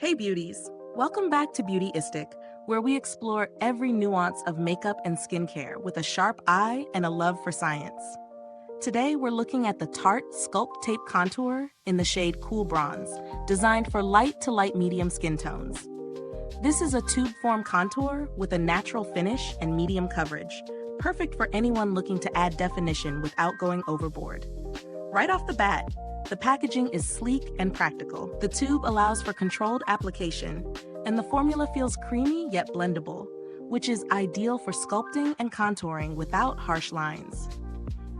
Hey beauties! Welcome back to Beautyistic, where we explore every nuance of makeup and skincare with a sharp eye and a love for science. Today we're looking at the Tarte Sculpt Tape Contour in the shade Cool Bronze, designed for light to light medium skin tones. This is a tube form contour with a natural finish and medium coverage, perfect for anyone looking to add definition without going overboard. Right off the bat, the packaging is sleek and practical. The tube allows for controlled application, and the formula feels creamy yet blendable, which is ideal for sculpting and contouring without harsh lines.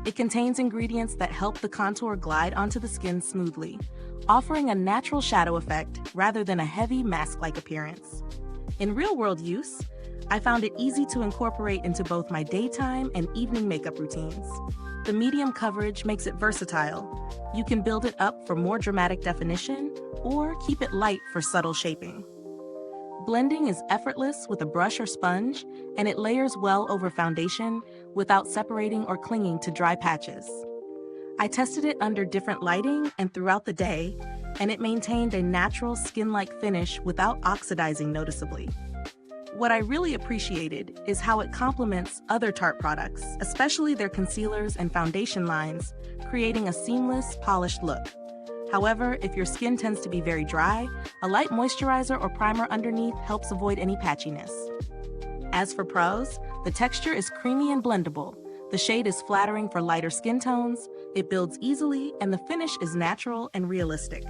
It contains ingredients that help the contour glide onto the skin smoothly, offering a natural shadow effect rather than a heavy mask-like appearance. In real-world use, I found it easy to incorporate into both my daytime and evening makeup routines. The medium coverage makes it versatile. You can build it up for more dramatic definition or keep it light for subtle shaping. Blending is effortless with a brush or sponge, and it layers well over foundation without separating or clinging to dry patches. I tested it under different lighting and throughout the day, and it maintained a natural skin-like finish without oxidizing noticeably. What I really appreciated is how it complements other Tarte products, especially their concealers and foundation lines, creating a seamless, polished look. However, if your skin tends to be very dry, a light moisturizer or primer underneath helps avoid any patchiness. As for pros, the texture is creamy and blendable. The shade is flattering for lighter skin tones, it builds easily, and the finish is natural and realistic.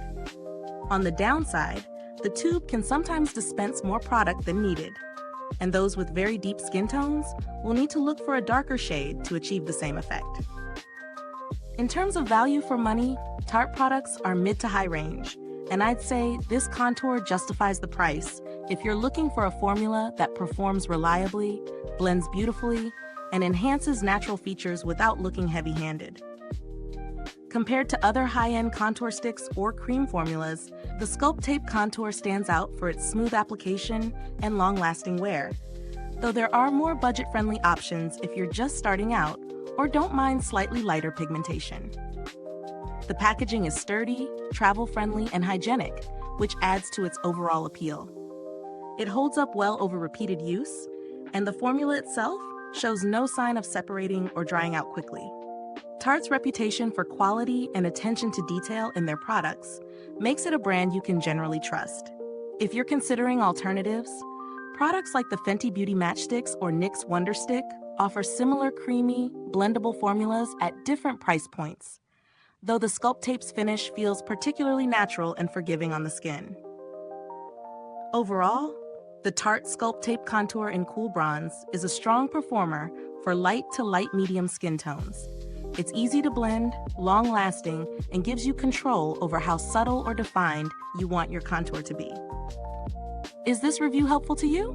On the downside, the tube can sometimes dispense more product than needed, and those with very deep skin tones will need to look for a darker shade to achieve the same effect. In terms of value for money, Tarte products are mid to high range, and I'd say this contour justifies the price if you're looking for a formula that performs reliably, blends beautifully, and enhances natural features without looking heavy-handed. Compared to other high-end contour sticks or cream formulas, the Sculpt Tape Contour stands out for its smooth application and long-lasting wear, though there are more budget-friendly options if you're just starting out or don't mind slightly lighter pigmentation. The packaging is sturdy, travel-friendly, and hygienic, which adds to its overall appeal. It holds up well over repeated use, and the formula itself shows no sign of separating or drying out quickly. Tarte's reputation for quality and attention to detail in their products makes it a brand you can generally trust. If you're considering alternatives, products like the Fenty Beauty Matchsticks or NYX Wonder Stick offer similar creamy, blendable formulas at different price points, though the Sculpt Tape's finish feels particularly natural and forgiving on the skin. Overall, the Tarte Sculpt Tape Contour in Cool Bronze is a strong performer for light to light medium skin tones. It's easy to blend, long-lasting, and gives you control over how subtle or defined you want your contour to be. Is this review helpful to you?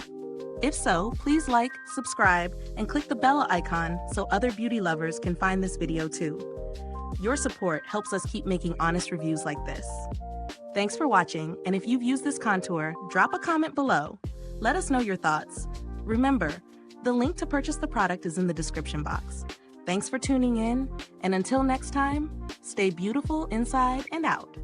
If so, please like, subscribe, and click the bell icon so other beauty lovers can find this video too. Your support helps us keep making honest reviews like this. Thanks for watching, and if you've used this contour, drop a comment below. Let us know your thoughts. Remember, the link to purchase the product is in the description box. Thanks for tuning in, and until next time, stay beautiful inside and out.